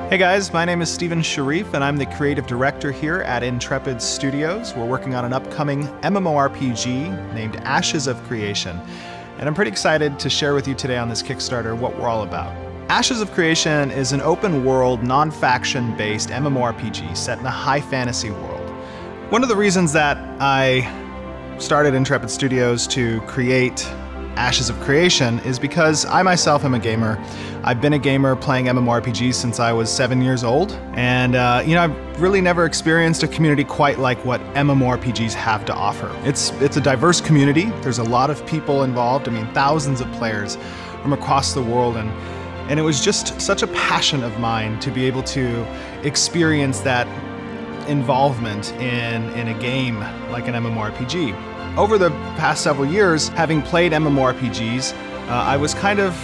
Hey guys, my name is Steven Sharif and I'm the creative director here at Intrepid Studios. We're working on an upcoming MMORPG named Ashes of Creation. And I'm pretty excited to share with you today on this Kickstarter what we're all about. Ashes of Creation is an open world, non-faction based MMORPG set in a high fantasy world. One of the reasons that I started Intrepid Studios to create Ashes of Creation is because I myself am a gamer. I've been a gamer playing MMORPGs since I was 7 years old, and I've really never experienced a community quite like what MMORPGs have to offer. It's a diverse community. There's a lot of people involved. I mean, thousands of players from across the world, and it was just such a passion of mine to be able to experience that involvement in a game like an MMORPG. Over the past several years, having played MMORPGs, I was kind of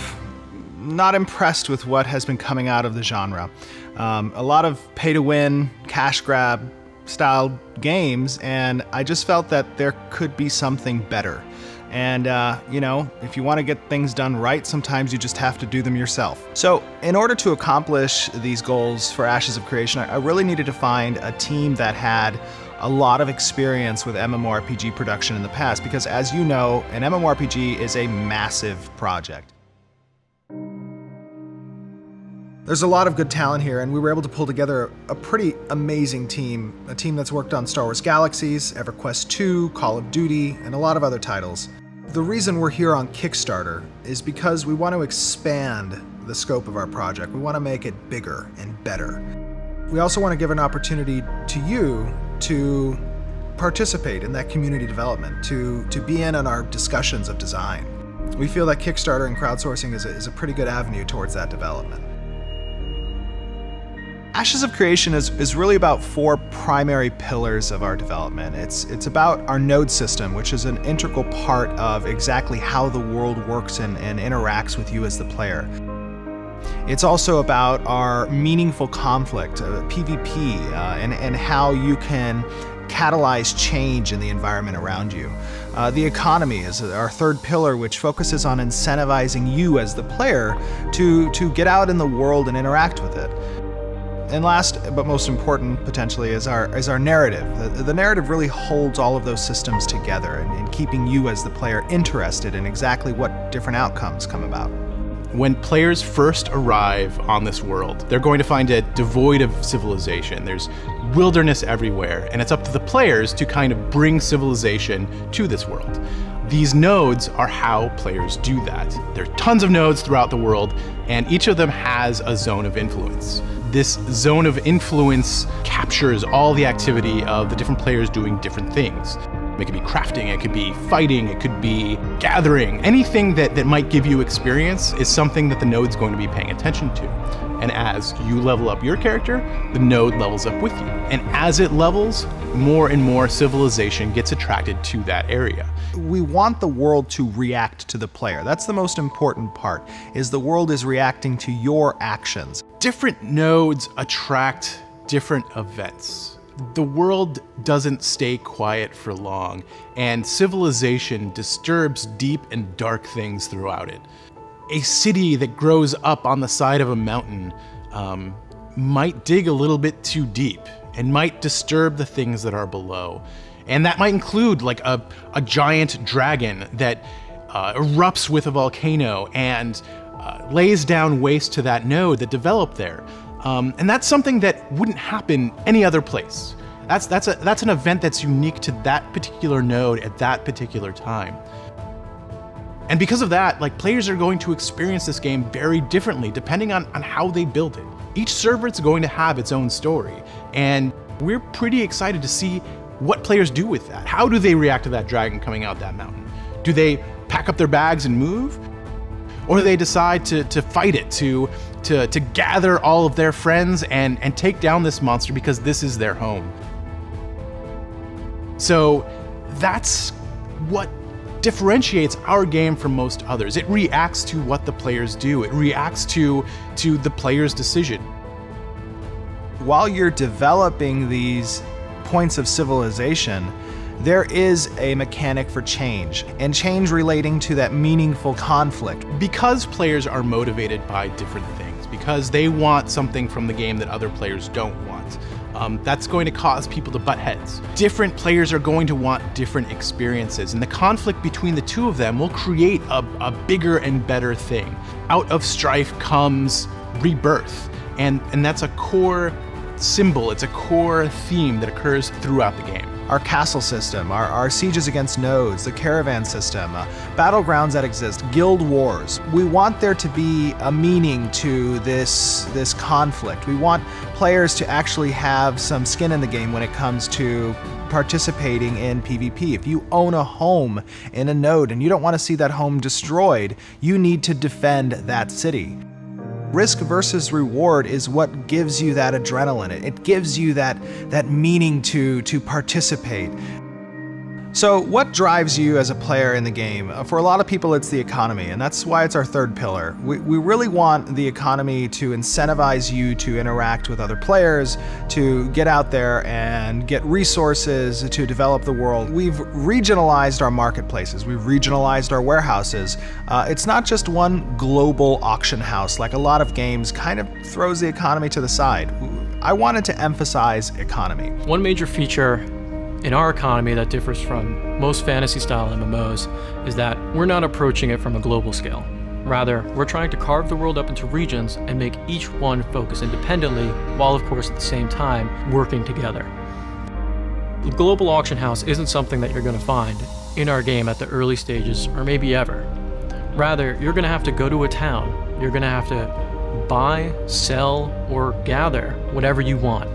not impressed with what has been coming out of the genre. A lot of pay-to-win, cash grab style games, and I just felt that there could be something better. And if you want to get things done right, sometimes you just have to do them yourself. So in order to accomplish these goals for Ashes of Creation, I really needed to find a team that had a lot of experience with MMORPG production in the past, because as you know, an MMORPG is a massive project. There's a lot of good talent here, and we were able to pull together a pretty amazing team. A team that's worked on Star Wars Galaxies, EverQuest 2, Call of Duty, and a lot of other titles. The reason we're here on Kickstarter is because we want to expand the scope of our project. We want to make it bigger and better. We also want to give an opportunity to you to participate in that community development, to be in on our discussions of design. We feel that Kickstarter and crowdsourcing is a pretty good avenue towards that development. Ashes of Creation is really about four primary pillars of our development. It's about our node system, which is an integral part of exactly how the world works and interacts with you as the player. It's also about our meaningful conflict, PvP, and how you can catalyze change in the environment around you. The economy is our third pillar, which focuses on incentivizing you as the player to get out in the world and interact with it. And last, but most important potentially, is our narrative. The narrative really holds all of those systems together and keeping you as the player interested in exactly what different outcomes come about. When players first arrive on this world, they're going to find it devoid of civilization. There's wilderness everywhere, and it's up to the players to kind of bring civilization to this world. These nodes are how players do that. There are tons of nodes throughout the world, and each of them has a zone of influence. This zone of influence captures all the activity of the different players doing different things. It could be crafting, it could be fighting, it could be gathering. Anything that might give you experience is something that the node's going to be paying attention to. And as you level up your character, the node levels up with you. And as it levels, more and more civilization gets attracted to that area. We want the world to react to the player. That's the most important part, is the world is reacting to your actions. Different nodes attract different events. The world doesn't stay quiet for long, and civilization disturbs deep and dark things throughout it. A city that grows up on the side of a mountain might dig a little bit too deep and might disturb the things that are below. And that might include like a giant dragon that erupts with a volcano and lays down waste to that node that developed there. And that's something that wouldn't happen any other place. That's an event that's unique to that particular node at that particular time. And because of that, like, players are going to experience this game very differently depending on how they build it. Each server is going to have its own story, and we're pretty excited to see what players do with that. How do they react to that dragon coming out that mountain? Do they pack up their bags and move? Or do they decide to fight it, to gather all of their friends and take down this monster because this is their home? So that's what differentiates our game from most others. It reacts to what the players do. It reacts to the player's decision. While you're developing these points of civilization, there is a mechanic for change, and change relating to that meaningful conflict. Because players are motivated by different things, because they want something from the game that other players don't want. That's going to cause people to butt heads. Different players are going to want different experiences, and the conflict between the two of them will create a bigger and better thing. Out of strife comes rebirth, and that's a core symbol, it's a core theme that occurs throughout the game. Our castle system, our sieges against nodes, the caravan system, battlegrounds that exist, guild wars. We want there to be a meaning to this conflict. We want players to actually have some skin in the game when it comes to participating in PvP. If you own a home in a node and you don't want to see that home destroyed, you need to defend that city. Risk versus reward is what gives you that adrenaline. It gives you that meaning to participate. So what drives you as a player in the game? For a lot of people, it's the economy, and that's why it's our third pillar. We really want the economy to incentivize you to interact with other players, to get out there and get resources to develop the world. We've regionalized our marketplaces. We've regionalized our warehouses. It's not just one global auction house like a lot of games kind of throws the economy to the side. I wanted to emphasize economy. One major feature in our economy that differs from most fantasy-style MMOs is that we're not approaching it from a global scale. Rather, we're trying to carve the world up into regions and make each one focus independently, while of course at the same time working together. The global auction house isn't something that you're going to find in our game at the early stages, or maybe ever. Rather, you're going to have to go to a town, you're going to have to buy, sell, or gather whatever you want.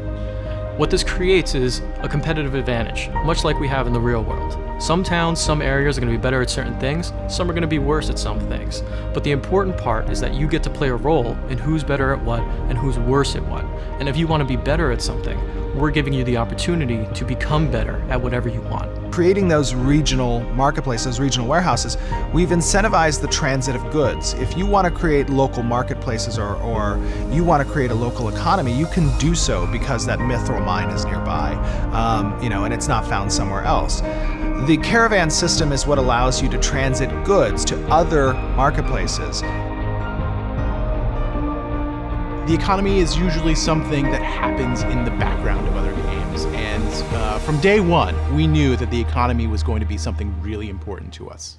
What this creates is a competitive advantage, much like we have in the real world. Some towns, some areas are going to be better at certain things, some are going to be worse at some things. But the important part is that you get to play a role in who's better at what and who's worse at what. And if you want to be better at something, we're giving you the opportunity to become better at whatever you want. Creating those regional marketplaces, regional warehouses, we've incentivized the transit of goods. If you want to create local marketplaces or you want to create a local economy, you can do so because that mithril mine is nearby, and it's not found somewhere else. The caravan system is what allows you to transit goods to other marketplaces. The economy is usually something that happens in the background of other games, and from day one, we knew that the economy was going to be something really important to us.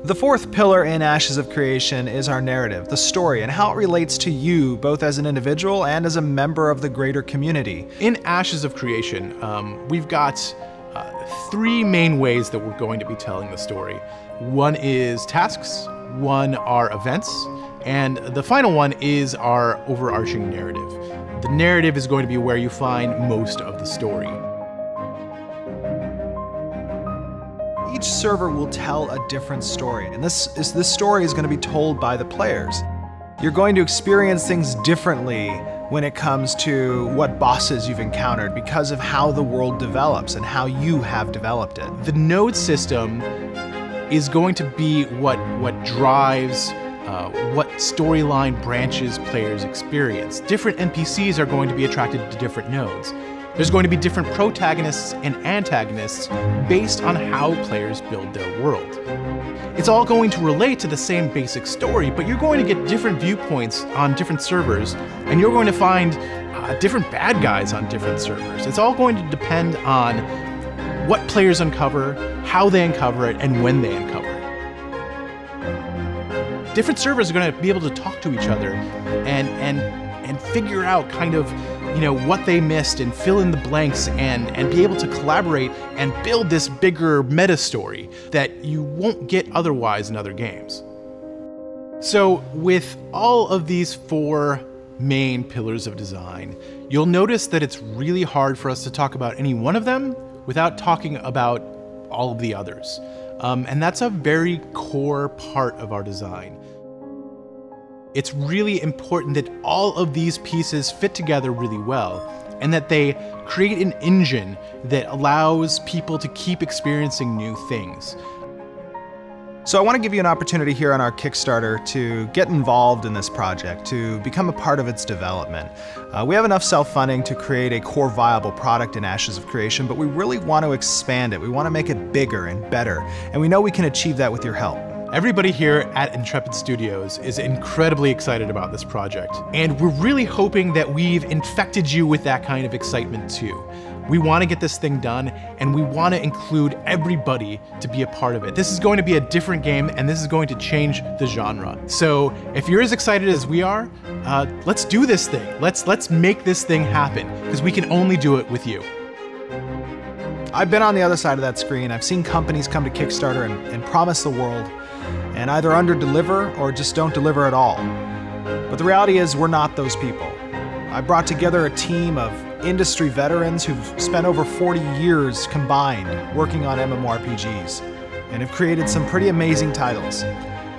The fourth pillar in Ashes of Creation is our narrative, the story, and how it relates to you, both as an individual and as a member of the greater community. In Ashes of Creation, we've got three main ways that we're going to be telling the story. One is tasks, one are events, and the final one is our overarching narrative. The narrative is going to be where you find most of the story. Each server will tell a different story, and this story is going to be told by the players. You're going to experience things differently when it comes to what bosses you've encountered because of how the world develops and how you have developed it. The node system is going to be what drives what storyline branches players experience. Different NPCs are going to be attracted to different nodes. There's going to be different protagonists and antagonists based on how players build their world. It's all going to relate to the same basic story, but you're going to get different viewpoints on different servers, and you're going to find different bad guys on different servers. It's all going to depend on what players uncover, how they uncover it, and when they uncover it. Different servers are going to be able to talk to each other and figure out kind of, what they missed and fill in the blanks and be able to collaborate and build this bigger meta story that you won't get otherwise in other games. So with all of these four main pillars of design, you'll notice that it's really hard for us to talk about any one of them without talking about all of the others. And that's a very core part of our design. It's really important that all of these pieces fit together really well, and that they create an engine that allows people to keep experiencing new things. So I want to give you an opportunity here on our Kickstarter to get involved in this project, to become a part of its development. We have enough self-funding to create a core viable product in Ashes of Creation, but we really want to expand it. We want to make it bigger and better, and we know we can achieve that with your help. Everybody here at Intrepid Studios is incredibly excited about this project, and we're really hoping that we've infected you with that kind of excitement too. We want to get this thing done, and we want to include everybody to be a part of it. This is going to be a different game, and this is going to change the genre. So if you're as excited as we are, let's do this thing. Let's make this thing happen, because we can only do it with you. I've been on the other side of that screen. I've seen companies come to Kickstarter and promise the world, and either under-deliver or just don't deliver at all. But the reality is we're not those people. I brought together a team of industry veterans who've spent over 40 years combined working on MMORPGs and have created some pretty amazing titles.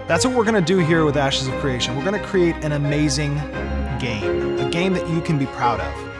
That's what we're going to do here with Ashes of Creation. We're going to create an amazing game, a game that you can be proud of.